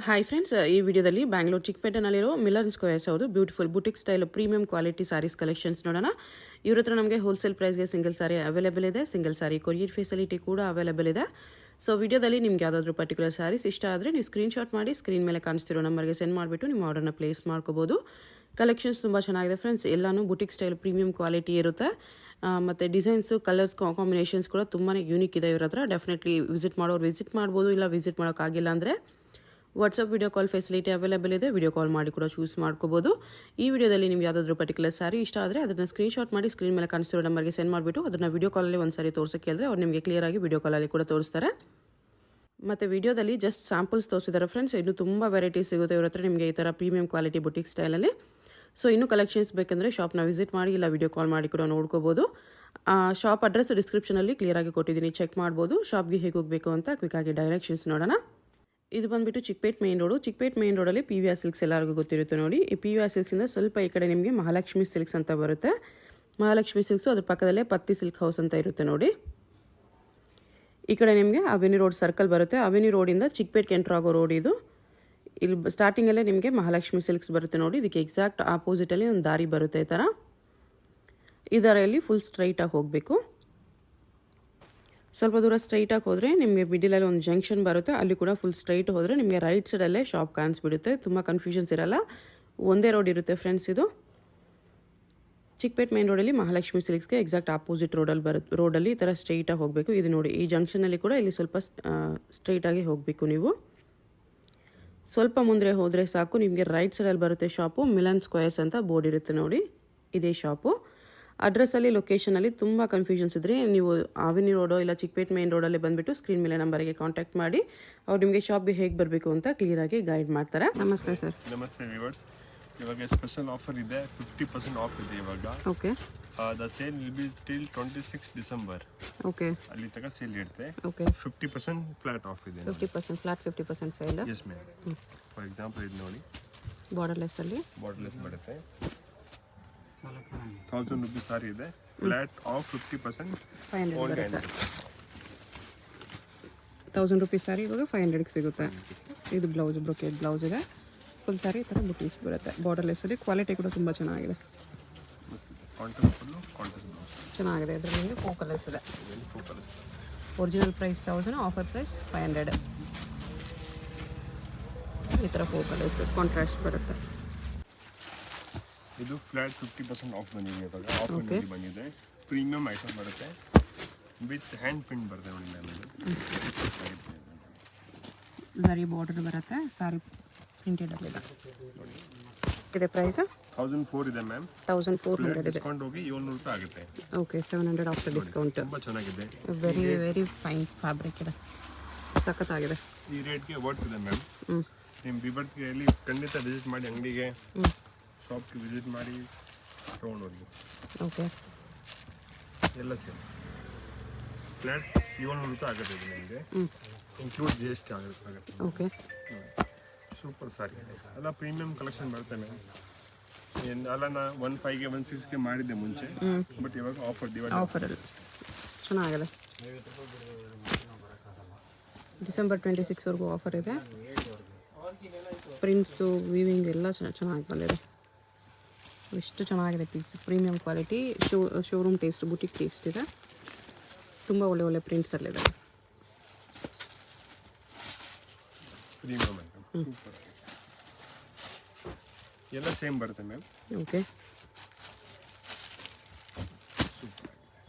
Hi friends, ಈ ವಿಡಿಯೋದಲ್ಲಿ ಬ್ಯಾಂಗ್ಳೂರು ಚಿಕ್ಕಪೇಟೆನಲ್ಲಿರೋ ಮಿಲನ್ ಸ್ಕ್ವೇರ್ಸ್ ಅವರು beautiful boutique style premium quality saris collections ನೋಡೋಣ. ಇವ್ರ ಹತ್ರ ನಮಗೆ ಹೋಲ್ಸೇಲ್ ಪ್ರೈಸ್ಗೆ ಸಿಂಗಲ್ ಸಾರಿ ಅವೈಲೇಬಲ್ ಇದೆ. ಸಿಂಗಲ್ ಸಾರಿ ಕೊರಿಯರ್ ಫೆಸಿಲಿಟಿ ಕೂಡ ಅವೈಲೇಬಲ್ ಇದೆ. ಸೊ ವಿಡಿಯೋದಲ್ಲಿ ನಿಮ್ಗೆ ಯಾವುದಾದ್ರೂ ಪರ್ಟಿಕ್ಯುಲರ್ ಸಾರೀಸ್ ಇಷ್ಟ ಆದರೆ ನೀವು ಸ್ಕ್ರೀನ್ಶಾಟ್ ಮಾಡಿ ಸ್ಕ್ರೀನ್ ಮೇಲೆ ಕಾಣಿಸ್ತಿರೋ ನಂಬರ್ಗೆ ಸೆಂಡ್ ಮಾಡಿಬಿಟ್ಟು ನಿಮ್ಮ ಆರ್ಡರ್ನ ಪ್ಲೇಸ್ ಮಾಡ್ಕೋಬೋದು. ಕಲೆಕ್ಷನ್ಸ್ ತುಂಬ ಚೆನ್ನಾಗಿದೆ ಫ್ರೆಂಡ್ಸ್. ಎಲ್ಲನೂ ಬುಟಿಕ್ ಸ್ಟೈಲ್ ಪ್ರೀಮಿಯಂ ಕ್ವಾಲಿಟಿ ಇರುತ್ತೆ. ಮತ್ತು ಡಿಸೈನ್ಸು ಕಲರ್ಸ್ ಕಾಂಬಿನೇಷನ್ಸ್ ಕೂಡ ತುಂಬಾ ಯೂನಿಕ್ ಇದೆ ಇವ್ರ ಹತ್ರ. ಡೆಫಿನೆಟ್ಲಿ ವಿಸಿಟ್ ಮಾಡೋರು ವಿಸಿಟ್ ಮಾಡ್ಬೋದು. ಇಲ್ಲ ವಿಸಿಟ್ ಮಾಡೋಕ್ಕಾಗಿಲ್ಲ ಅಂದರೆ WhatsApp video call facility available ಇದೆ. ವಿಡಿಯೋ ಕಾಲ್ ಮಾಡಿ ಕೂಡ ಚೂಸ್ ಮಾಡ್ಕೋಬೋದು. ಈ ವಿಡಿಯೋದಲ್ಲಿ ನಿಮ್ಗೆ ಯಾವುದಾದ್ರೂ ಪರ್ಟಿಕ್ಯುಲರ್ ಸಾರಿ ಇಷ್ಟ ಆದರೆ ಅದನ್ನು ಸ್ಕ್ರೀನ್ಶಾಟ್ ಮಾಡಿ ಸ್ಕ್ರೀನ್ ಮೇಲೆ ಕಾಣಿಸ್ತಿರೋ ನಂಬರ್ಗೆ ಸೆಂಡ್ ಮಾಡಿಬಿಟ್ಟು ಅದನ್ನು ವಿಡಿಯೋ ಕಾಲಲ್ಲಿ ಒಂದು ಸಾರಿ ತೋರಿಸೋಕ್ಕೆ ಹೇಳಿದ್ರೆ ಅವ್ರು ನಿಮಗೆ ಕ್ಲಿಯರಾಗಿ ವಿಡಿಯೋ ಕಾಲಲ್ಲಿ ಕೂಡ ತೋರಿಸ್ತಾರೆ. ಮತ್ತು ವಿಡಿಯೋದಲ್ಲಿ ಜಸ್ಟ್ ಸ್ಯಾಂಪಲ್ಸ್ ತೋರಿಸಿದ್ದಾರೆ ಫ್ರೆಂಡ್ಸ್. ಇನ್ನೂ ತುಂಬ ವೆರೈಟೀಸ್ ಸಿಗುತ್ತೆ ಇವ್ರ ಹತ್ರ ನಿಮಗೆ ಈ ಥರ ಪ್ರೀಮಿಯಂ ಕ್ವಾಲಿಟಿ ಬುಟಿಕ್ ಸ್ಟೈಲಲ್ಲಿ. ಸೊ ಇನ್ನೂ ಕಲೆಕ್ಷನ್ಸ್ ಬೇಕಂದರೆ ಶಾಪ್ನ ವಿಸಿಟ್ ಮಾಡಿ ಇಲ್ಲ ವಿಡಿಯೋ ಕಾಲ್ ಮಾಡಿ ಕೂಡ ನೋಡ್ಕೋಬೋದು. ಶಾಪ್ ಅಡ್ರೆಸ್ ಡಿಸ್ಕ್ರಿಪ್ಷನಲ್ಲಿ ಕ್ಲಿಯರಾಗಿ ಕೊಟ್ಟಿದ್ದೀನಿ, ಚೆಕ್ ಮಾಡ್ಬೋದು. ಶಾಪ್ಗೆ ಹೇಗೆ ಹೋಗಬೇಕು ಅಂತ ಕ್ವಿಕ್ಕಾಗಿ ಡೈರೆಕ್ಷನ್ಸ್ ನೋಡೋಣ. ಇದು ಬಂದುಬಿಟ್ಟು Chickpet main road. Chickpet main ರೋಡಲ್ಲಿ PVR ಸಿಲ್ಕ್ಸ್ ಎಲ್ಲರಿಗೂ ಗೊತ್ತಿರುತ್ತೆ ನೋಡಿ. ಈ PVR ಸಿಲ್ಕ್ಸಿಂದ ಸ್ವಲ್ಪ ಈ ಕಡೆ ನಿಮಗೆ ಮಹಾಲಕ್ಷ್ಮಿ ಸಿಲ್ಕ್ಸ್ ಅಂತ ಬರುತ್ತೆ. ಮಹಾಲಕ್ಷ್ಮಿ ಸಿಲ್ಕ್ಸು ಅದ್ರ ಪಕ್ಕದಲ್ಲೇ ಪತ್ತಿ ಸಿಲ್ಕ್ ಹೌಸ್ ಅಂತ ಇರುತ್ತೆ ನೋಡಿ. ಈ ಕಡೆ ನಿಮಗೆ ಅವೆನ್ಯೂ ರೋಡ್ ಸರ್ಕಲ್ ಬರುತ್ತೆ. ಅವೆನ್ಯೂ ರೋಡಿಂದ ಚಿಕ್ಕಪೇಟ್ಗೆ ಎಂಟ್ರ್ ಆಗೋ ರೋಡ್ ಇದು. ಇಲ್ಲಿ ಸ್ಟಾರ್ಟಿಂಗಲ್ಲೇ ನಿಮಗೆ ಮಹಾಲಕ್ಷ್ಮಿ ಸಿಲ್ಕ್ಸ್ ಬರುತ್ತೆ ನೋಡಿ. ಇದಕ್ಕೆ ಎಕ್ಸಾಕ್ಟ್ ಆಪೋಸಿಟಲ್ಲಿ ಒಂದು ದಾರಿ ಬರುತ್ತೆ ಈ ಥರ. ಈ ದಾರಿಯಲ್ಲಿ ಫುಲ್ ಸ್ಟ್ರೈಟಾಗಿ ಹೋಗಬೇಕು. ಸ್ವಲ್ಪ ದೂರ ಸ್ಟ್ರೈಟಾಗಿ ಹೋದರೆ ನಿಮಗೆ ಮಿಡಿಲಲ್ಲಿ ಒಂದು ಜಂಕ್ಷನ್ ಬರುತ್ತೆ. ಅಲ್ಲಿ ಕೂಡ ಫುಲ್ ಸ್ಟ್ರೈಟ್ ಹೋದರೆ ನಿಮಗೆ ರೈಟ್ ಸೈಡಲ್ಲೇ ಶಾಪ್ ಕಾಣಿಸ್ಬಿಡುತ್ತೆ. ತುಂಬ ಕನ್ಫ್ಯೂಷನ್ಸ್ ಇರಲ್ಲ, ಒಂದೇ ರೋಡ್ ಇರುತ್ತೆ ಫ್ರೆಂಡ್ಸ್. ಇದು ಚಿಕ್ಕಪೇಟ್ ಮೇನ್ ರೋಡಲ್ಲಿ ಮಹಾಲಕ್ಷ್ಮಿ ಸಿಲ್ಕ್ಸ್ಗೆ ಎಕ್ಸಾಕ್ಟ್ ಆಪೋಸಿಟ್ ರೋಡಲ್ಲಿ ಈ ಥರ ಸ್ಟ್ರೈಟಾಗಿ ಹೋಗಬೇಕು. ಇದು ನೋಡಿ, ಈ ಜಂಕ್ಷನಲ್ಲಿ ಕೂಡ ಇಲ್ಲಿ ಸ್ವಲ್ಪ ಸ್ಟ್ರೈಟಾಗಿ ಹೋಗಬೇಕು ನೀವು. ಸ್ವಲ್ಪ ಮುಂದೆ ಹೋದರೆ ಸಾಕು, ನಿಮಗೆ ರೈಟ್ ಸೈಡಲ್ಲಿ ಬರುತ್ತೆ ಶಾಪು. ಮಿಲನ್ ಸ್ಕ್ವೇರ್ಸ್ ಅಂತ ಬೋರ್ಡ್ ಇರುತ್ತೆ ನೋಡಿ, ಇದೇ ಶಾಪು. ಅಡ್ರೆಸ್ಸಲ್ಲಿ ಲೊಕೇಶನಲ್ಲಿ ತುಂಬ ಕನ್ಫ್ಯೂಷನ್ಸ್ ಇದ್ದರೆ ನೀವು ಅವೆನ್ಯೂ ರೋಡೋ ಇಲ್ಲ ಚಿಕ್ಕಪೇಟ್ ಮೇನ್ ರೋಡಲ್ಲಿ ಬಂದುಬಿಟ್ಟು ಸ್ಕ್ರೀನ್ ಮೇಲೆ ನಂಬರಿಗೆ ಕಾಂಟ್ಯಾಕ್ಟ್ ಮಾಡಿ ಅವ್ರು ನಿಮಗೆ ಶಾಪ್ಗೆ ಹೇಗೆ ಬರಬೇಕು ಅಂತ ಕ್ಲಿಯರಾಗಿ ಗೈಡ್ ಮಾಡ್ತಾರೆ. ನಮಸ್ತೆ ಸರ್. ನಮಸ್ತೆ ವ್ಯೂವರ್ಸ್. ಇವಾಗ ಸ್ಪೆಷಲ್ ಆಫರ್ ಇದೆ, 50% ಆಫ್ ಇದೆ ಇವಾಗ. Okay. The sale will be till 26 December. Okay. ಅಲ್ಲಿ ತನಕ ಸೇಲ್ ಇರುತ್ತೆ. ಓಕೆ. 50% ಫ್ಲಾಟ್ ಆಫ್ ಇದೆ. 50% flat, 50% sale. Yes ma'am. For example ಇದು ನೋಡಿ, ಬಾರ್ಡರ್ಲೆಸ್ಸಲ್ಲಿ ಬಾರ್ಡರ್ಲೆಸ್ ಬರುತ್ತೆ. 1000 ರೂಪೀಸ್ ಸಾರಿ ಇದೆ. Flat of 50%. 500 ಬರುತ್ತೆ. 1000 ರೂಪೀಸ್ ಸಾರಿ ಇವಾಗ 500ಗೆ ಸಿಗುತ್ತೆ. ಇದು ಬ್ಲೌಸ್, ಬ್ರೊಕೇಡ್ ಬ್ಲೌಸ್ ಇದೆ. ಫುಲ್ ಸಾರಿ ಈ ಥರ ಬುಟೀಸ್ ಬರುತ್ತೆ. ಬಾರ್ಡರ್ಲೆಸ್ಸಲ್ಲಿ ಕ್ವಾಲಿಟಿ ಕೂಡ ತುಂಬ ಚೆನ್ನಾಗಿದೆ. ಚೆನ್ನಾಗಿದೆ. ಇದರಲ್ಲಿ ನಿಮಗೆ 4 ಕಲರ್ಸ್ ಇದೆ. Original price 1000, offer price 500. ಈ ಥರ 4 ಕಲರ್ಸ್ ಕಾಂಟ್ರಾಸ್ಟ್ ಬರುತ್ತೆ. ಇದು ಫ್ಲಾಟ್ 50% ಆಫ್ ಬಂದಿದೆ ಇವಾಗ. ಆಫರ್ ಬಂದಿದೆ. ಪ್ರೀಮಿಯಂ ಐಟಮ್ ಬರುತ್ತೆ ವಿತ್ ಹ್ಯಾಂಡ್ ಪ್ರಿಂಟ್ ಬರುತ್ತೆ ನೋಡಿ ಮ್ಯಾಮ್. ಝರಿ ಬಾರ್ಡರ್ ಬರುತ್ತೆ. ಸಾರಿ ಪ್ರಿಂಟೆಡ್ ಅಲ್ಲಿದೆ. ಇದೆ ಪ್ರೈಸ್ 1004 ಇದೆ ಮ್ಯಾಮ್. 1400 ಇದೆ. ಡಿಸ್ಕೌಂಟ್ ಹೋಗಿ 700 ರೂಪಾಯಿ ಆಗುತ್ತೆ. Okay, 700 after discount. ತುಂಬ ಚೆನ್ನಾಗಿದೆ. ವೆರಿ ವೆರಿ ಫೈನ್ ಫ್ಯಾಬ್ರಿಕ್ ಇದೆ, ಸಖತ್ತಾಗಿದೆ. ಈ ರೇಟ್ಗೆ ವರ್ತ್ ಇದೆ ಮ್ಯಾಮ್. ನಿಮ್ಮ ವಿವರ್ಸ್ಗೆ ಹೇಳಿ ಖಂಡಿತ ವಿಸಿಟ್ ಮಾಡಿ, ಅಂಗಡಿಗೆ ಶಾಪ್ಗೆ ವಿಸಿಟ್ ಮಾಡಿ ತೊಗೊಂಡೋಗಿ. ಓಕೆ. ಎಲ್ಲ ಸೇಮ್ ಫ್ಲಾಟ್ 700 ರೂಪಾಯಿ ಆಗುತ್ತೆ ಇದು ನಿಮಗೆ, ಇನ್ಕ್ಲೂಡ್ GST ಆಗುತ್ತೆ. ಓಕೆ. ಸೂಪರ್ ಸಾರಿ ಎಲ್ಲ ಪ್ರೀಮಿಯಂ ಕಲೆಕ್ಷನ್ ಬರುತ್ತೆ ಮ್ಯಾಮ್. ಅಲ್ಲ, ನಾ 15ಗೆ 16ಗೆ ಮಾಡಿದ್ದೆ ಮುಂಚೆ, ಬಟ್ ಇವಾಗ ಆಫರಲ್ಲಿ ಚೆನ್ನಾಗಿದೆ. ಡಿಸೆಂಬರ್ 26ವರೆಗೂ ಆಫರ್ ಇದೆ. ಪ್ರಿಂಟ್ಸು ವೀವಿಂಗ್ ಎಲ್ಲ ಚೆನ್ನಾಗಿ ಬಂದಿದೆ. ಎಷ್ಟು ಚೆನ್ನಾಗಿದೆ piece. Premium quality, showroom taste, boutique taste ಇದೆ. ತುಂಬ ಒಳ್ಳೆ ಒಳ್ಳೆ ಪ್ರಿಂಟ್ಸಲ್ಲಿದೆ. Premium item super. ಎಲ್ಲ ಸೇಮ್ ಬರುತ್ತೆ ಮ್ಯಾಮ್. ಓಕೆ.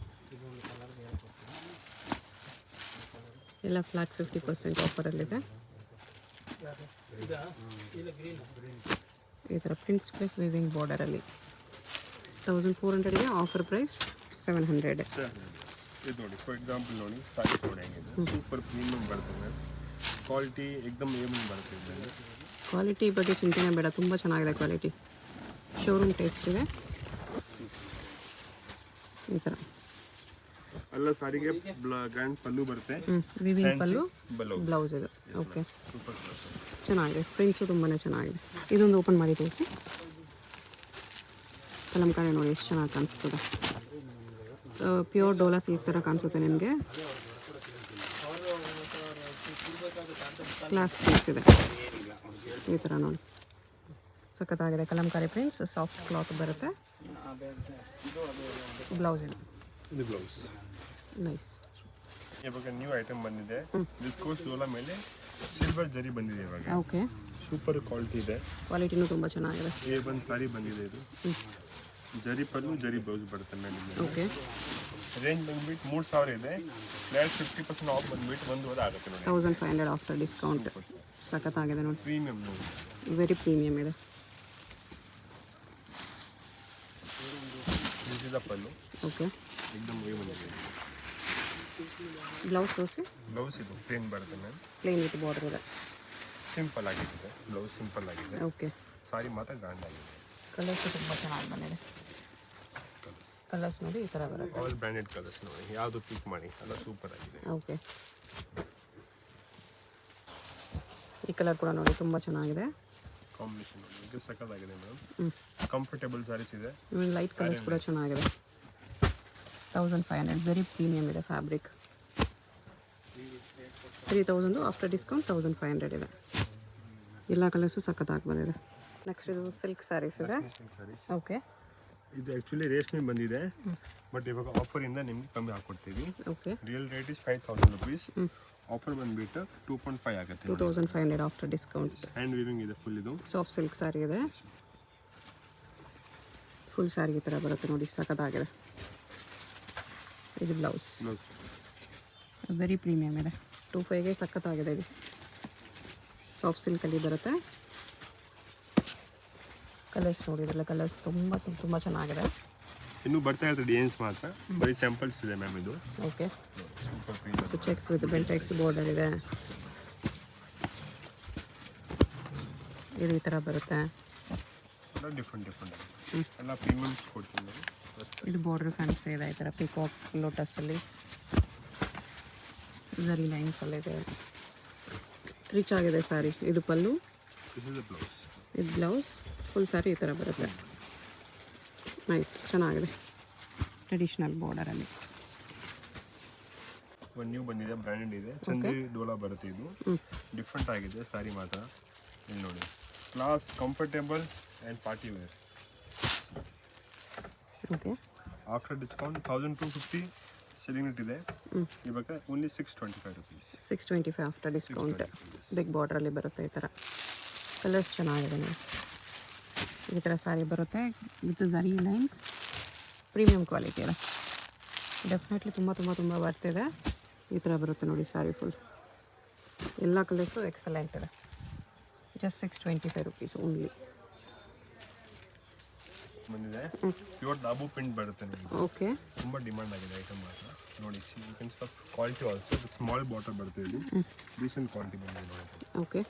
ಎಲ್ಲ ಫ್ಲಾಟ್ 50% ಆಫರಲ್ಲಿದೆ. ಈ ಥರ ಪ್ರಿಂಟ್ಸ್ ಪ್ಲಸ್ ವಿವಿಂಗ್ ಬಾರ್ಡರಲ್ಲಿ 1400ಗೆ ಆಫರ್ ಪ್ರೈಸ್ 700. ಇದು ನೋಡಿ, ಫಾರ್ ಎಕ್ಸಾಂಪಲ್ ನೋಡಿ, ಸಾರಿ ನೋಡಿ ಹೆಂಗಿದೆ. ಸೂಪರ್ ಪ್ರೀಮಿಯಂ ಬರುತ್ತೆ ಮ್ಯಾಮ್. ಕ್ವಾಲಿಟಿ ಏಕದಮ್ ಏಮನ್ ಬರುತ್ತೆ. ಕ್ವಾಲಿಟಿ ಬಗ್ಗೆ ಚಿಂತೆನೇ ಬೇಡ, ತುಂಬ ಚೆನ್ನಾಗಿದೆ ಕ್ವಾಲಿಟಿ. ಶೋರೂಮ್ ಟೇಸ್ಟ್ ಇದೆ. ಈ ಥರ ಎಲ್ಲ ಸಾರಿಗೆ ಗ್ರ್ಯಾಂಡ್ ಪಲ್ಲು ಬರುತ್ತೆ. ವಿವಿಂಗ್ ಪಲ್ಲು, ಬ್ಲೌಸ್ ಇದು. ಓಕೆ, ಚೆನ್ನಾಗಿದೆ. ಪ್ರಿಂಟ್ಸು ತುಂಬಾ ಚೆನ್ನಾಗಿದೆ. ಇದೊಂದು ಓಪನ್ ಮಾಡಿ ತೋರಿಸಿ. ಕಲಂಕಾರಿ ನೋಡಿ ಎಷ್ಟು ಚೆನ್ನಾಗಿ ಕಾಣಿಸ್ತದೆ. ಪ್ಯೂರ್ ಡೋಲಾ ಸಿಲ್ಕ್ ಥರ ಕಾಣಿಸುತ್ತೆ ನಿಮಗೆ. ಕ್ಲಾಸ್ ಪೀಸ್ ಇದೆ. ಈ ಥರ ನೋಡಿ ಸಖತ್ತಾಗಿದೆ ಕಲಂಕಾರಿ ಪ್ರಿಂಟ್ಸ್ ಸಾಫ್ಟ್ ಕ್ಲಾತ್ ಬರುತ್ತೆ. ಬ್ಲೌಸ್ ಇದು ಬ್ಲೌಸ್. ನೈಸ್. ಇವಾಗ ನ್ಯೂ ಐಟಮ್ ಬಂದಿದೆ. ವಿಸ್ಕೋಸ್ ಡೋಲಾ ಮೇಲೆ ಸಿಲ್ವರ್ ಜರಿ ಬಂದಿದೆ ಇವಾಗ. ಓಕೆ. ಸೂಪರ್ ಕ್ವಾಲಿಟಿ ಇದೆ. ಕ್ವಾಲಿಟಿನೂ ತುಂಬ ಚೆನ್ನಾಗಿದೆ. ಒಂದು ಸಾರಿ ಬಂದಿದೆ ಇದು. ಜರಿ ಪಲ್ಲು ಜರಿ ಬ್ಲೌಸ್ ಬರುತ್ತೆ ಮೇಲೆ. ಓಕೆ. ರೇಂಜ್ ಬಂದ್ಬಿಟ್ಟು 3000 ಇದೆ. ಪ್ಲಸ್ 50% ಆಫ್ ಬಂದ್ಬಿಟ್ಟು 1,000 ಆಗುತ್ತೆ ನೋಡಿ. 1500 ಆಫ್ಟರ್ ಡಿಸ್ಕೌಂಟ್. ಸಖತ್ತಾಗಿದೆ ನೋಡಿ. ಪ್ರೀಮಿಯಂ ನೋಡಿ. ವೆರಿ ಪ್ರೀಮಿಯಂ ಇದೆ. This is the pallu. Okay. एकदम ವೇ ಬಂದಿದೆ. ಬ್ಲೌಸ್ ತೋರಿಸಿ. ಬ್ಲೌಸ್ ಇದು ಪ್ಲೇನ್ ಬರುತ್ತೆ ಮ್ಯಾಮ್. ಪ್ಲೇನ್ ವಿತ್ ಬಾರ್ಡರ್ ಇದೆ. ಸಿಂಪಲ್ ಆಗಿದೆ ಬ್ಲೌಸ್. ಸಿಂಪಲ್ ಆಗಿದೆ. ಓಕೆ. ಸಾರಿ ಮಾತ್ರ ಗ್ರ್ಯಾಂಡ್ ಆಗಿದೆ. ಕಲರ್ಸ್ ತುಂಬ ಚೆನ್ನಾಗಿ ಬಂದಿದೆ. ಕಲರ್ಸ್ ನೋಡಿ ಈ ಥರ ಬರುತ್ತೆ. ಆಲ್ ಬ್ರ್ಯಾಂಡೆಡ್ ಕಲರ್ಸ್ ನೋಡಿ. ಯಾವುದು ಪಿಕ್ ಮಾಡಿ ಎಲ್ಲ ಸೂಪರ್ ಆಗಿದೆ. ಓಕೆ. ಈ ಕಲರ್ ಕೂಡ ನೋಡಿ ತುಂಬ ಚೆನ್ನಾಗಿದೆ. ಕಾಂಬಿನೇಷನ್ ನೋಡಿ ಇದು ಸಕ್ಕತ್ತಾಗಿದೆ ಮೇಡಮ್. ಕಂಫರ್ಟೇಬಲ್ ಸಾರೀಸ್ ಇದೆ. ಇವನ್ ಲೈಟ್ ಕಲರ್ಸ್ ಕೂಡ ಚೆನ್ನಾಗಿದೆ. 1500 ವೆರಿ ಪ್ರೀಮಿಯಂ ಇದೆ ಫ್ಯಾಬ್ರಿಕ್. 3000 ಆಫ್ಟರ್ ಡಿಸ್ಕೌಂಟ್ 1500 ಇದೆ. ಎಲ್ಲ ಕಲರ್ಸು ಸಖತ್ತಾಗಿ ಬಂದಿದೆ. ನೆಕ್ಸ್ಟ್ ಇದು ಸಿಲ್ಕ್ ಸ್ಯಾರೀಸ್ ಇದೆ. ಓಕೆ. ಇದು ಆ್ಯಕ್ಚುಲಿ ರೇಷ್ಮೆ ಬಂದಿದೆ, ಬಟ್ ಇವಾಗ ಆಫರಿಂದ ನಿಮ್ಗೆ ಕಮ್ಮಿ ಹಾಕ್ಕೊಡ್ತೀವಿ. Okay. Real rate is 5000 rupees. ಆಫರ್ ಬಂದುಬಿಟ್ಟು 2.5 ಆಗುತ್ತೆ. 2500 ಆಫ್ಟರ್ ಡಿಸ್ಕೌಂಟ್. ಹ್ಯಾಂಡ್ ವೀವಿಂಗ್ ಇದೆ ಫುಲ್. ಇದು ಸಾಫ್ಟ್ ಸಿಲ್ಕ್ ಸ್ಯಾರಿ ಇದೆ. ಫುಲ್ ಸ್ಯಾರಿ ಈ ಥರ ಬರುತ್ತೆ ನೋಡಿ ಸಖತ್ತಾಗಿದೆ. ಇದು ಬ್ಲೌಸ್. ವೆರಿ ಪ್ರೀಮಿಯಮ್ ಇದೆ. 2500ಗೆ ಸಖತ್ತಾಗಿದೆ. ಇದು ಸಾಫ್ಟ್ ಸಿಲ್ಕಲ್ಲಿ ಬರುತ್ತೆ. ಕಲರ್ಸ್ ನೋಡಿದ್ರಲ್ಲ, ಕಲರ್ಸ್ ತುಂಬ ಚೆನ್ನಾಗಿದೆ. ಇನ್ನೂ ಬರ್ತಾ ಇರ್ತದೆ ಡಿಸೈನ್ಸ್ ಮಾತ್ರ, ಬರೀ ಸ್ಯಾಂಪಲ್ಸ್ ಇದೆ ಮ್ಯಾಮ್ ಇದು. Okay. Cheques with Bentex border ಇದೆ. ಇದು ಈ ಥರ ಬರುತ್ತೆ. ಡಿಫ್ರೆಂಟ್ ಎಲ್ಲ ಪ್ರೀಮಿಯಮ್ಸ್ ಕೊಡ್ತೀನಿ. ಇದು ಬಾರ್ಡರ್ ಫ್ಯಾನ್ಸಿ ಇದೆ. ಈ ಥರ ಪಿಕಾಕ್ ಲೋಟಸಲ್ಲಿ ಝರಿ ಲೈನ್ಸಲ್ಲಿದೆ. ರಿಚ್ ಆಗಿದೆ ಸ್ಯಾರಿ. ಇದು ಪಲ್ಲು. ಇದು ಬ್ಲೌಸ್. ಫುಲ್ ಸ್ಯಾರಿ ಈ ಥರ ಬರುತ್ತೆ. ನೈಸ್, ಚೆನ್ನಾಗಿದೆ. ಟ್ರೆಡಿಷ್ನಲ್ ಬಾರ್ಡರಲ್ಲಿ ಒಂದು ನ್ಯೂ ಬಂದಿದೆ, ಬ್ರ್ಯಾಂಡೆಡ್ ಇದೆ. ಚಂದೇರಿ ಡೋಲಾ ಬರುತ್ತೆ. ಇದು ಡಿಫ್ರೆಂಟ್ ಆಗಿದೆ ಸ್ಯಾರಿ ಮಾತ್ರ. ಇಲ್ಲಿ ನೋಡಿ, class, comfortable and party wear. Okay. After discount 1250 selling rate ಇದೆ. ಇವಾಗ only 625 rupees. 625 after discount. Big ಬಾರ್ಡ್ರಲ್ಲಿ ಬರುತ್ತೆ. ಈ ಥರ ಕಲರ್ಸ್ ಚೆನ್ನಾಗಿದೆ ನೋಡಿ. ಈ ಥರ ಸ್ಯಾರಿ ಬರುತ್ತೆ with zari lines. Premium quality ಇದೆ. ಡೆಫಿನೆಟ್ಲಿ ತುಂಬ ಬರ್ತಿದೆ. ಈ ಥರ ಬರುತ್ತೆ ನೋಡಿ ಸ್ಯಾರಿ ಫುಲ್. ಎಲ್ಲ ಕಲರ್ಸು ಎಕ್ಸಲೆಂಟ್ ಇದೆ. Just 625 rupees only. ಬಂದಿದೆ ಪ್ಯೂರ್ ದಾಬು ಪ್ರಿಂಟ್ ಬರುತ್ತೆ ನೋಡಿ. ಓಕೆ. ತುಂಬ ಡಿಮಾಂಡ್ ಆಗಿದೆ ಐಟಮ್ ಮಾತ್ರ ನೋಡಿ. ಕ್ವಾಲಿಟಿ ಆಲ್ಸೋ ಸ್ಮಾಲ್ ಬಾಟಲ್ ಬರುತ್ತೆ. ಇದು ರೀಸೆಂಟ್ ಕ್ವಾಲಿಟಿ ಬಂದಿದೆ ನೋಡಿ. ಓಕೆ.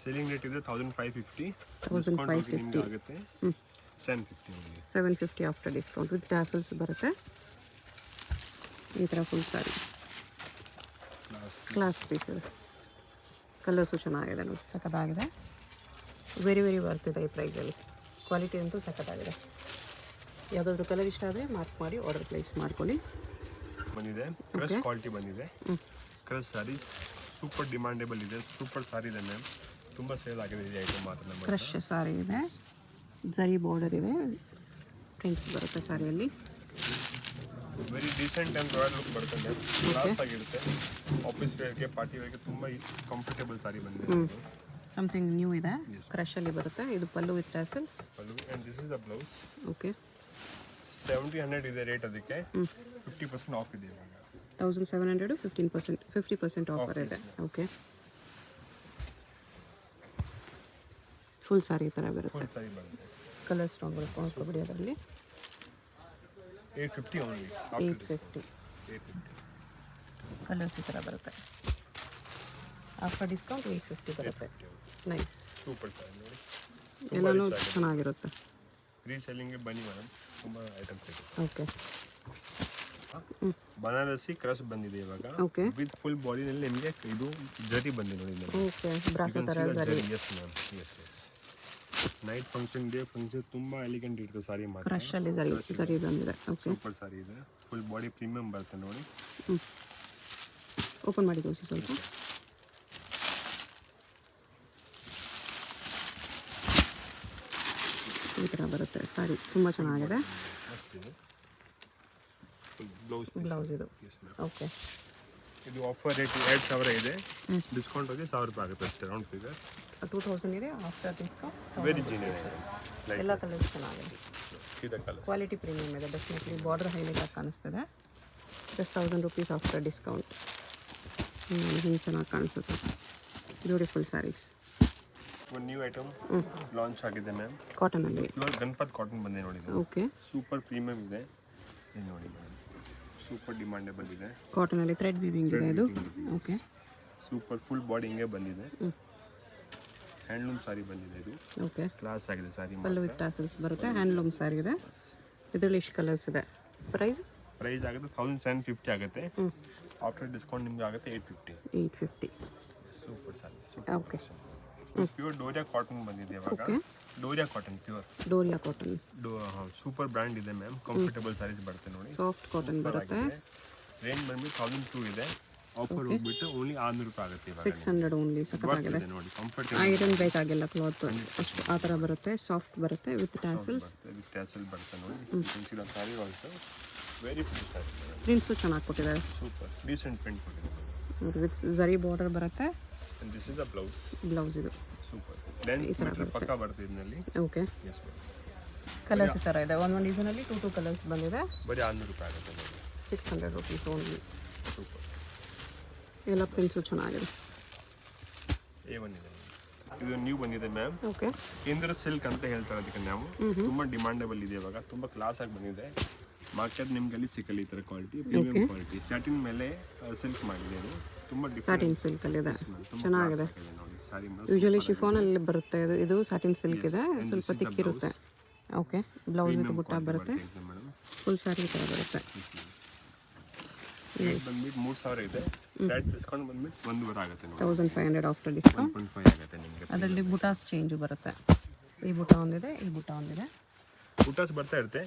ಸೆಲ್ಲಿಂಗ್ ರೇಟ್ ಇದೆ 1550. 1550 ಆಗುತ್ತೆ 750. 750 ಆಫ್ಟರ್ ಡಿಸ್ಕೌಂಟ್ ವಿತ್ ಟ್ಯಾಸಲ್ಸ್ ಬರುತ್ತೆ. ಈ ಥರ ಫುಲ್ ಸ್ಯಾರಿ ಕ್ಲಾಸ್ ಪೀಸ್ ಇದೆ. ಕಲರ್ಸು ಚೆನ್ನಾಗಿದೆ ನೋಡಿ, ಸಖತ್ತಾಗಿದೆ. ವೆರಿ ಬರ್ತಿದೆ ಈ ಪ್ರೈಸಲ್ಲಿ. ಕ್ವಾಲಿಟಿ ಅಂತೂ ಸಖತ್ತಾಗಿದೆ. ಯಾವುದಾದ್ರೂ ಕಲರ್ ಇಷ್ಟ ಆದರೆ ಮಾರ್ಕ್ ಮಾಡಿ ಆರ್ಡರ್ ಪ್ಲೇಸ್ ಮಾಡ್ಕೊಳ್ಳಿ. ಬಂದಿದೆ ಕ್ರಶ್ ಕ್ವಾಲಿಟಿ ಬಂದಿದೆ. ಕ್ರಶ್ ಸ್ಯಾರೀಸ್ ಸೂಪರ್ ಡಿಮಾಂಡೇಬಲ್ ಇದೆ. ಸೂಪರ್ ಸ್ಯಾರಿ ಇದೆ ಮ್ಯಾಮ್. ತುಂಬ ಸೇಲ್ ಆಗಿದೆ ಈ ಐಟಮ್ ಮಾತ್ರ. ನಮ್ಮ ಕ್ರಶ್ ಸ್ಯಾರಿ ಇದೆ. ಝರಿ ಬಾರ್ಡರ್ ಇದೆ. ಪ್ರಿಂಟ್ಸ್ ಬರುತ್ತೆ ಸ್ಯಾರಿಯಲ್ಲಿ. Very decent and royal look ಬರುತ್ತೆ. ಕ್ಲಾಸ್ ಆಗಿರುತ್ತೆ. ಆಫೀಸ್ ವೇರ್ಗೆ, ಪಾರ್ಟಿ ವೇರ್ಗೆ ತುಂಬ ಕಂಫರ್ಟೇಬಲ್ ಸ್ಯಾರಿ ಬಂದಿದೆ. ಸಮಥಿಂಗ್ ನ್ಯೂ ಇದೆ. ಕ್ರಶಲ್ಲಿ ಬರುತ್ತೆ. ಇದು pallu with tassels. Pallu and this is the blouse. Okay. 1700 ಇದೆ ರೇಟ್. ಅದಕ್ಕೆ 50% ಆಫ್ ಇದೆ ಇವಾಗ. 1700 50% ಆಫರ್ ಇದೆ. ಓಕೆ. ಫುಲ್ ಸ್ಯಾರಿ ಈ ಥರ ಬರುತ್ತೆ. ಫುಲ್ ಸ್ಯಾರಿ ಬರುತ್ತೆ. ಕಲರ್ಸ್ ನೋಡ್ಕೊಬಿಡಿ ಅದರಲ್ಲಿ. 850 ಓನ್ಲಿ. 850 ಕಲರ್ಸ್ ಈ ಥರ ಬರುತ್ತೆ. ಆಫ್ಟರ್ ಡಿಸ್ಕೌಂಟ್ 850 ಬರುತ್ತೆ. ನೈಸ್. ಸೂಪರ್ ಸ್ಯಾರಿ ನೋಡಿ. ಎಲ್ಲನೂ ಚೆನ್ನಾಗಿರುತ್ತೆ. ರೀಸೆಲ್ಲಿಂಗ್ಗೆ ಬನ್ನಿ ಮೇಡಮ್, ತುಂಬ ಐಟಮ್ಸ್ ಇದೆ. ಓಕೆ. ಬನಾರಸಿ ಕ್ರಶ್ ಬಂದಿದೆ ಇವಾಗ. ಓಕೆ. ವಿತ್ ಫುಲ್ ಬಾಡಿನಲ್ಲಿ ನಿಮಗೆ ಇದು ಜರಿ ಬಂದಿದೆ ನೋಡಿ. ಓಕೆ. ಬ್ರಾಸೋ ಥರ ಜರಿ. Yes ma'am. Yes. Night function, day function ತುಂಬ ಎಲಿಗೆಂಟ್ ಇರುತ್ತೆ ಸಾರಿ ಮಾತ್ರ. ಕ್ರಶಲ್ಲಿ ಜರಿ ಬಂದಿದೆ. ಓಕೆ. ಸೂಪರ್ ಸಾರಿ ಇದೆ. ಫುಲ್ ಬಾಡಿ ಪ್ರೀಮಿಯಂ ಬರುತ್ತೆ ನೋಡಿ. ಓಪನ್ ಮಾಡಿ ತೋರಿಸಿ ಸ್ವಲ್ಪ. ಈ ಥರ ಬರುತ್ತೆ ಸಾರಿ, ತುಂಬ ಚೆನ್ನಾಗಿದೆ. ಮಸ್ತಿದೆ. ಬ್ಲೌಸ್ ಬ್ಲೌಸ್ ಇದು. Yes ma'am. ಓಕೆ. ಇದು ಆಫರ್ ರೇಟ್ 2000 ಇದೆ. ಡಿಸ್ಕೌಂಟ್ ಹೋಗಿ 1000 ರೂಪಾಯಿ ಆಗುತ್ತೆ ಅಷ್ಟೇ, ರೌಂಡ್ ಫಿಗರ್. 2000 ಇದೆ ಆಫ್ಟರ್ ಡಿಸ್ಕೌಂಟ್. Very genius. ಎಲ್ಲ ಕಲರ್ಸ್ ಚೆನ್ನಾಗಿದೆ. ಸೀದಾ ಕಲರ್. ಕ್ವಾಲಿಟಿ ಪ್ರೀಮಿಯಮ್ ಇದೆ ಡೆಫಿನೆಟ್ಲಿ. ಬಾರ್ಡರ್ ಹೈಲೈಟ್ ಆಗಿ ಕಾಣಿಸ್ತದೆ. Just 1000 rupees after discount. ಹಿಂಗೆ ಚೆನ್ನಾಗಿ ಕಾಣಿಸುತ್ತೆ. ಬ್ಯೂಟಿಫುಲ್ ಸ್ಯಾರೀಸ್. ಒಂದು ನ್ಯೂ ಐಟಮ್ ಲಾಂಚ್ ಆಗಿದೆ ಮ್ಯಾಮ್. ಕಾಟನಲ್ಲಿ. ಪ್ಯೂರ್ ಗಣಪತ್ ಕಾಟನ್ ಬಂದಿದೆ ನೋಡಿ. ಓಕೆ. ಸೂಪರ್ ಪ್ರೀಮಿಯಂ ಇದೆ. ಇದು ನೋಡಿ ಮೇಡಮ್, ಸೂಪರ್ ಡಿಮಾಂಡೇಬಲ್ ಇದೆ. ಕಾಟನಲ್ಲಿ ಥ್ರೆಡ್ ವೀವಿಂಗ್ ಇದೆ ಇದು. ಓಕೆ. ಸೂಪರ್ ಫುಲ್ ಬಾಡಿ ಹಿಂಗೆ ಬಂದಿದೆ. ಹ್ಯಾಂಡ್ಲೂಮ್ ಸಾರಿ ಬಂದಿದೆ ಇದು. ಓಕೆ. ಕ್ಲಾಸ್ ಆಗಿದೆ ಸಾರಿ. ಪಲ್ಲು ವಿತ್ ಟಾಸಲ್ಸ್ ಬರುತ್ತೆ. ಹ್ಯಾಂಡ್ಲೂಮ್ ಸಾರಿ ಇದೆ. ಇದರಲ್ಲಿ ಇಷ್ಟು ಕಲರ್ಸ್ ಇದೆ. ಪ್ರೈಸ್ ಆಗುತ್ತೆ 1750 ಆಗುತ್ತೆ. ಆಫ್ಟರ್ ಡಿಸ್ಕೌಂಟ್ ನಿಮ್ಗೆ ಆಗುತ್ತೆ 850. Super sari. Okay. Pure doria cotton ಬಂದಿದೆ ಇವಾಗ. Doria cotton pure. Doria cotton. Super brand ಇದೆ ಮ್ಯಾಮ್. ಕಂಫರ್ಟಬಲ್ ಸಾರೀಸ್ ಬರುತ್ತೆ ನೋಡಿ. ಸಾಫ್ಟ್ ಕಾಟನ್ ಬರುತ್ತೆ. ರೇಂಜ್ ಬಂದ್ಬಿಟ್ಟು 1002 ಇದೆ. ಆಫರ್ ಹೋಗ್ಬಿಟ್ಟು ಓನ್ಲಿ 600 ರೂಪಾಯಿ ಆಗುತ್ತೆ ಇವಾಗ. 600 ಓನ್ಲಿ. ಸಖತ್ತಾಗಿದೆ ನೋಡಿ. ಕಂಫರ್ಟಬಲ್. ಐರನ್ ಬೇಕಾಗಿಲ್ಲ ಕ್ಲಾತ್ ಅಷ್ಟು ಆ ಥರ ಬರುತ್ತೆ. ಸಾಫ್ಟ್ ಬರುತ್ತೆ ವಿತ್ ಟ್ಯಾಸಲ್ಸ್. ವಿತ್ ಟ್ಯಾಸಲ್ ಬರುತ್ತೆ ನೋಡಿ. ಸಿಲ್ಕ್ ಸಾರಿ ಆಲ್ಸೋ ವೆರಿ ಫುಲ್ ಸಾರಿ. ಪ್ರಿಂಟ್ಸು ಚೆನ್ನಾಗಿ ಕೊಟ್ಟಿದ್ದಾರೆ. ಸೂಪರ್ ಡೀಸೆಂಟ್ ಪ್ರಿಂಟ್ ಕೊಟ್ಟಿದ್ದಾರೆ ನೋಡಿ. ವಿತ್ ಝರಿ ಬಾರ್ಡರ್ ಬರುತ್ತೆ. and this is the blouse. Blouse ಇದು. ಸೂಪರ್ ಲೆಂತ್ ಮೀಟರ್ ಪಕ್ಕ ಬರುತ್ತೆ ಇದರಲ್ಲಿ. ಓಕೆ. ಎಸ್ ಕಲರ್ಸ್ ಈ ಥರ ಇದೆ. ಒಂದು ಡಿಸೈನಲ್ಲಿ 2 ಕಲರ್ಸ್ ಬಂದಿದೆ. ಬರೀ 600 ರೂಪಾಯಿ ಆಗುತ್ತೆ ನೋಡಿ. 600 ರೂಪೀಸ್ ಓನ್ಲಿ. ಸೂಪರ್. ಎಲ್ಲ ಪ್ರಿಂಟ್ಸು ಚೆನ್ನಾಗಿದೆ. A1 ಇದೆ. ಇದು ನ್ಯೂ ಬಂದಿದೆ ಮ್ಯಾಮ್. ಓಕೆ. ಇಂದ್ರ ಸಿಲ್ಕ್ ಅಂತ ಹೇಳ್ತಾರೆ ಅದಕ್ಕೆ ನಾವು. ತುಂಬ ಡಿಮಾಂಡೇಬಲ್ ಇದೆ ಇವಾಗ. ತುಂಬ ಕ್ಲಾಸ್ ಆಗಿ ಬಂದಿದೆ. ಮಾರ್ಕೆಟ್ ನಿಮ್ಗೆ ಅಲ್ಲಿ ಸಿಕ್ಕಲ್ಲ ಈ ಥರ ಕ್ವಾಲಿಟಿ. Premium quality. ಸ್ಯಾಟಿನ್ ಮೇಲೆ ಸಿಲ್ಕ್ ಮಾಡಿದೆ ಇದು. ತುಂಬ ಸ್ಯಾಟಿನ್ ಸಿಲ್ಕ್ ಅಲ್ಲಿ ಇದೆ. ಚೆನ್ನಾಗಿದೆ ನೋಡಿ ಸಾರಿ. ಯೂಶುವಲಿ ಶಿಫಾನ್ ಅಲ್ಲಿ ಬರುತ್ತೆ ಇದು. ಇದು ಸ್ಯಾಟಿನ್ ಸಿಲ್ಕ್ ಇದೆ. ಸ್ವಲ್ಪ ತಿಕ್ಕಿರುತ್ತೆ. ಓಕೆ. ಬ್ಲೌಸ್ ವಿತ್ ಬುಟ್ಟ ಬರುತ್ತೆ. ಫುಲ್ ಸ್ಯಾರಿ ಥರ ಬರುತ್ತೆ. ಬಂದ್ಬಿಟ್ಟು 3000 ಇದೆ. ಫ್ಲಾಟ್ ಡಿಸ್ಕೌಂಟ್ ಬಂದ್ಬಿಟ್ಟು 1,500 ಆಗುತ್ತೆ ನೋಡಿ. 1500 ಆಫ್ಟರ್ ಡಿಸ್ಕೌಂಟ್. 1.5 ಆಗುತ್ತೆ ನಿಮಗೆ. ಅದರಲ್ಲಿ ಬುಟಾಸ್ ಚೇಂಜ್ ಬರುತ್ತೆ. ಈ ಬುಟ್ಟ ಒಂದಿದೆ, ಈ ಬುಟ್ಟ ಒಂದಿದೆ. ಬುಟಾಸ್ ಬರ್ತಾ ಇರುತ್ತೆ.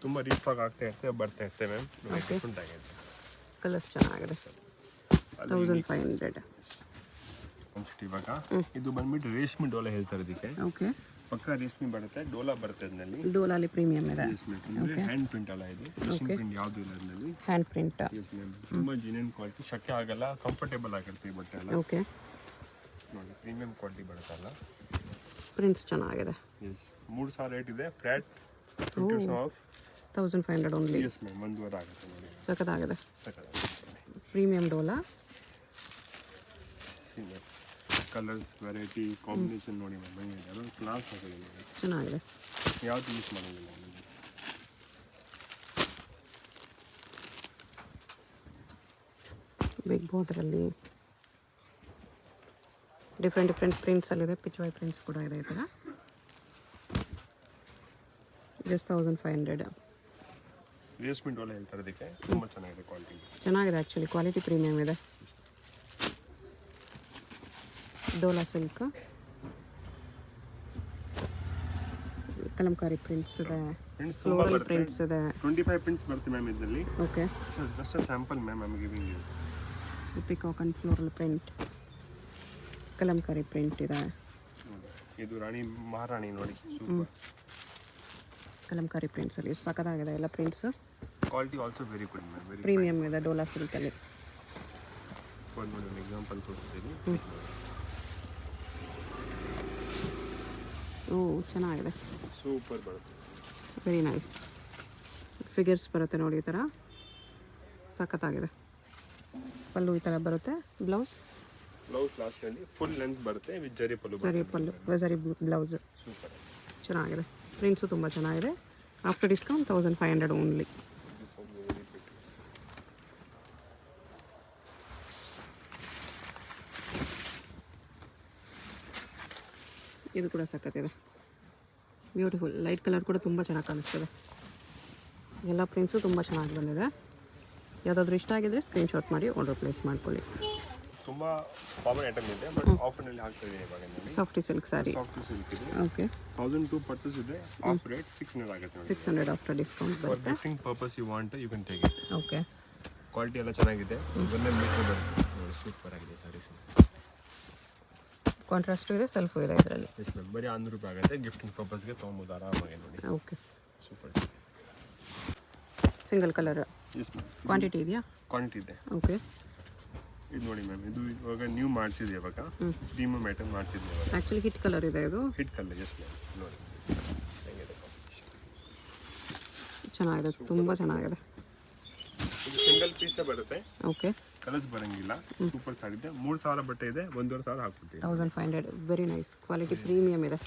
ತುಂಬ ರೀಫಾಗಿ ಆಗ್ತಾ ಇರ್ತೇವೆ, ಬರ್ತಾ ಇರ್ತೇವೆ ಮ್ಯಾಮ್. ಡಿಫ್ರೆಂಟ್ ಆಗಿದೆ. ಕಲರ್ಸ್ ಚೆನ್ನಾಗಿದೆ. 1500. ಇವಾಗ ಇದು ಬಂದ್ಬಿಟ್ಟು ರೇಷ್ಮೆ ಡೋಲಾ ಹೇಳ್ತಾರೆ ಇದಕ್ಕೆ. ಓಕೆ. ಪಕ್ಕ ರೇಷ್ಮೆ ಬರುತ್ತೆ. ಡೋಲಾ ಬರುತ್ತೆ ಅದರಲ್ಲಿ. ಡೋಲಾಲಿ ಪ್ರೀಮಿಯಂ ಇದೆ. ಹ್ಯಾಂಡ್ ಪ್ರಿಂಟ್ ಅಲ್ಲ ಇದು. ಮಿಷಿನ್ ಪ್ರಿಂಟ್ ಯಾವುದು ಇಲ್ಲ ಅದರಲ್ಲಿ. Hand print. ತುಂಬ ಜೀನಿಯನ್ ಕ್ವಾಲಿಟಿ. ಶಕ್ಕೆ ಆಗಲ್ಲ. ಕಂಫರ್ಟೇಬಲ್ ಆಗಿರುತ್ತೆ ಈ ಬಟ್ಟೆ ಎಲ್ಲ. ಓಕೆ. ನೋಡಿ ಪ್ರೀಮಿಯಂ ಕ್ವಾಲಿಟಿ ಬರುತ್ತಲ್ಲ. ಪ್ರಿಂಟ್ಸ್ ಚೆನ್ನಾಗಿದೆ. ಎಸ್ 3000 ರೇಟ್ ಇದೆ. Flat of 1500 only. Yes ma'am. 1,500 ಆಗುತ್ತೆ ನೋಡಿ. ಸಖತ್ತಾಗಿದೆ. ಸಖತ್ತಾಗಿದೆ. Premium Dhola. Colours variety combination ನೋಡಿ ಮ್ಯಾಮ್. ಹೆಂಗಿದೆ ಅದೊಂದು ಕ್ಲಾಸ್ ಆಗಿದೆ ನೋಡಿ. ಚೆನ್ನಾಗಿದೆ. ಯಾವುದು ಯೂಸ್ ಮಾಡೋದಿಲ್ಲ ನನಗೆ. ಬಿಗ್ ಬಾರ್ಡರಲ್ಲಿ ಡಿಫ್ರೆಂಟ್ ಪ್ರಿಂಟ್ಸಲ್ಲಿದೆ. ಪಿಚ್ ವೈ ಪ್ರಿಂಟ್ಸ್ ಕೂಡ ಇದೆ ಈ ಥರ. ಜಸ್ಟ್ 1500. ರೇಷ್ಮೆ ಡೋಲಾ ಹೇಳ್ತಾರೆ ಅದಕ್ಕೆ. ತುಂಬ ಚೆನ್ನಾಗಿದೆ ಕ್ವಾಲಿಟಿ. ಚೆನ್ನಾಗಿದೆ ಆ್ಯಕ್ಚುಲಿ. ಕ್ವಾಲಿಟಿ ಪ್ರೀಮಿಯಮ್ ಇದೆ. ಡೋಲಾ ಸಿಲ್ಕ್. ಕಲಂಕಾರಿ ಪ್ರಿಂಟ್ಸ್ ಇದೆ. ಫ್ಲೋರಲ್ ಪ್ರಿಂಟ್ಸ್ ಇದೆ. 25 ಪ್ರಿಂಟ್ಸ್ ಬರುತ್ತೆ ಮ್ಯಾಮ್ ಇದರಲ್ಲಿ. Okay. Just a sample ma'am I am giving you. Peacock and floral print. Kalamkari print ಇದೆ. ಇದು ರಾಣಿ ಮಹಾರಾಣಿ ನೋಡಿ. ಸೂಪರ್. ಕಲಂಕಾರಿ ಪ್ರಿಂಟ್ಸಲ್ಲಿ ಸಖತ್ತಾಗಿದೆ ಎಲ್ಲ prints. Quality also very good ma'am. Very premium ಇದೆ ಡೋಲಾ ಸಿಲ್ಕಲ್ಲಿ. ಫಾರ್ ನೋಡಿ ಒಂದು ಎಕ್ಸಾಂಪಲ್ ತೋರಿಸ್ತೀನಿ. ಓ ಚೆನ್ನಾಗಿದೆ. ಸೂಪರ್ ಬರುತ್ತೆ. Very nice. ಫಿಗರ್ಸ್ ಬರುತ್ತೆ ನೋಡಿ ಈ ಥರ. ಸಖತ್ತಾಗಿದೆ. ಪಲ್ಲು ಈ ಥರ ಬರುತ್ತೆ. ಬ್ಲೌಸ್ ಲಾಸ್ಟಲ್ಲಿ ಫುಲ್ ಲೆಂತ್ ಬರುತ್ತೆ ವಿತ್ ಜರಿ ಪಲ್ಲು. ಜರಿ ಪಲ್ಲು, ಜರಿ ಬ್ಲೌಸ್. ಸೂಪರ್. ಚೆನ್ನಾಗಿದೆ. ಪ್ರಿಂಟ್ಸು ತುಂಬ ಚೆನ್ನಾಗಿದೆ. After discount 1500 only. ಇದು ಕೂಡ ಸಖತ್ತಿದೆ. ಬ್ಯೂಟಿಫುಲ್. ಲೈಟ್ ಕಲರ್ ಕೂಡ ತುಂಬ ಚೆನ್ನಾಗಿ ಕಾಣಿಸ್ತದೆ. ಎಲ್ಲ ಪ್ರಿಂಟ್ಸು ತುಂಬ ಚೆನ್ನಾಗಿ ಬಂದಿದೆ. ಯಾವುದಾದ್ರೂ ಇಷ್ಟ ಆಗಿದ್ರೆ ಸ್ಕ್ರೀನ್ಶಾಟ್ ಮಾಡಿ ಆರ್ಡರ್ ಪ್ಲೇಸ್ ಮಾಡ್ಕೊಳ್ಳಿ. ತುಂಬ ಕಾಮನ್ ಐಟಮ್ ಇದೆ ಬಟ್ ಆಫರ್ನಲ್ಲಿ ಹಾಕ್ತಾ ಇದೆ ಇವಾಗ. Softy silk sari. Soft silk ಇದೆ. ಓಕೆ. 1002 ಪರ್ಚೇಸ್ ಇದೆ. ಆಫ್ ರೇಟ್ 600 ಆಗುತ್ತೆ. 600 ಆಫ್ಟರ್ ಡಿಸ್ಕೌಂಟ್ ಫಾರ್ ಬರುತ್ತೆ. Gifting purpose you want you can take it. Okay. Quality ಎಲ್ಲ ಚೆನ್ನಾಗಿದೆ. ಒಂದೇ ಮೀಟರ್ ಬರುತ್ತೆ ನೋಡಿ. ಸೂಪರ್ ಆಗಿದೆ ಸ್ಯಾರೀಸ್. ಕಾಂಟ್ರಾಸ್ಟು ಇದೆ, ಸೆಲ್ಫು ಇದೆ ಇದರಲ್ಲಿ. ಎಸ್ ಮ್ಯಾಮ್, ಬರೀ 100 ರೂಪಾಯಿ ಆಗುತ್ತೆ. ಗಿಫ್ಟಿಂಗ್ ಪರ್ಪಸ್ಗೆ ತೊಗೊಬೋದು ಆರಾಮಾಗಿ ನೋಡಿ. Okay. Super. Single colour. Yes ma'am. Quantity ಇದೆಯಾ? ಕ್ವಾಂಟಿಟಿ ಇದೆ. ಓಕೆ. ಇದು ನೋಡಿ ಮ್ಯಾಮ್, ಇದು ಇವಾಗ ನ್ಯೂ ಮಾಡಿಸಿದೆ, ಇವಾಗ ಪ್ರೀಮಿಯಮ್ ಐಟಮ್ ಮಾಡಿಸಿದೆ ಇವಾಗ. ಆ್ಯಕ್ಚುಲಿ ಹಿಟ್ ಕಲರ್ ಇದೆ ಇದು. Hit colour. ಎಸ್ ಮ್ಯಾಮ್, ನೋಡಿ ಹೆಂಗಿದೆ. ಚೆನ್ನಾಗಿದೆ, ತುಂಬ ಚೆನ್ನಾಗಿದೆ. ಇದು ಸಿಂಗಲ್ ಪೀಸೇ ಬರುತ್ತೆ. ಓಕೆ. ಕಲರ್ಸ್ ಬರಂಗಿಲ್ಲ. ಸೂಪರ್ ಸಾರಿ ಇದೆ. 3000 ಬಟ್ಟೆ ಇದೆ, 1500 ಹಾಕ್ಬಿಟ್ಟಿದೆ. 1500. Very nice. ಕ್ವಾಲಿಟಿ ಪ್ರೀಮಿಯಮ್ ಇದೆ,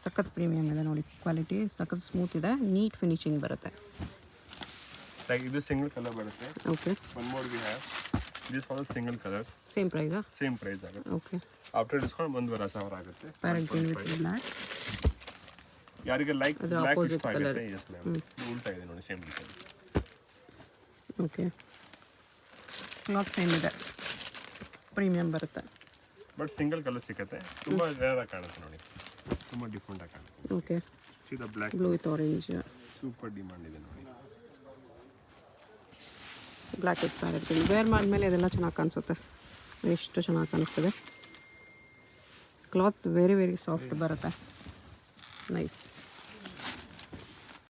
ಸಖತ್ ಪ್ರೀಮಿಯಮ್ ಇದೆ ನೋಡಿ. ಕ್ವಾಲಿಟಿ ಸಖತ್ ಸ್ಮೂತ್ ಇದೆ, ನೀಟ್ ಫಿನಿಶಿಂಗ್ ಬರುತ್ತೆ. ಇದು ಸಿಂಗಲ್ ಕಲರ್ ಬರುತ್ತೆ. Okay. One more we have this also single colour. Same ಪ್ರೈಸಾ? ಸೇಮ್ ಪ್ರೈಸ್ ಆಗುತ್ತೆ. ಓಕೆ. ಆಫ್ಟರ್ ಡಿಸ್ಕೌಂಟ್ 1500 ಆಗುತ್ತೆ. Parrot green with black. ಯಾರಿಗೆ ಲೈಕ್ ಅದು ಬ್ಲ್ಯಾಕ್ opposite ಇಷ್ಟ ಆಗುತ್ತೆ. colour. ಎಸ್ ಮ್ಯಾಮ್, ಉಲ್ಟಾ ಇದೆ ನೋಡಿ, same design. Okay. Cloth same ಇದೆ, ಪ್ರೀಮಿಯಮ್ ಬರುತ್ತೆ. ಬಟ್ ಸಿಂಗಲ್ ಕಲರ್ ಸಿಗುತ್ತೆ. ತುಂಬ ರೇರ್ ಆಗಿ ಕಾಣುತ್ತೆ ನೋಡಿ, ತುಂಬ ಡಿಫ್ರೆಂಟ್ ಆಗಿ ಕಾಣುತ್ತೆ. ಓಕೆ. ಸೀದಾ black. Blue with orange. Super demand ಇದೆ ನೋಡಿ. Black with parrot green. Wear ಮಾಡಿದ್ಮೇಲೆ ಇದೆಲ್ಲ ಚೆನ್ನಾಗಿ ಕಾಣಿಸುತ್ತೆ, ಎಷ್ಟು ಚೆನ್ನಾಗಿ ಕಾಣಿಸ್ತದೆ. ಕ್ಲಾತ್ ವೆರಿ ವೆರಿ ಸಾಫ್ಟ್ ಬರುತ್ತೆ. ನೈಸ್.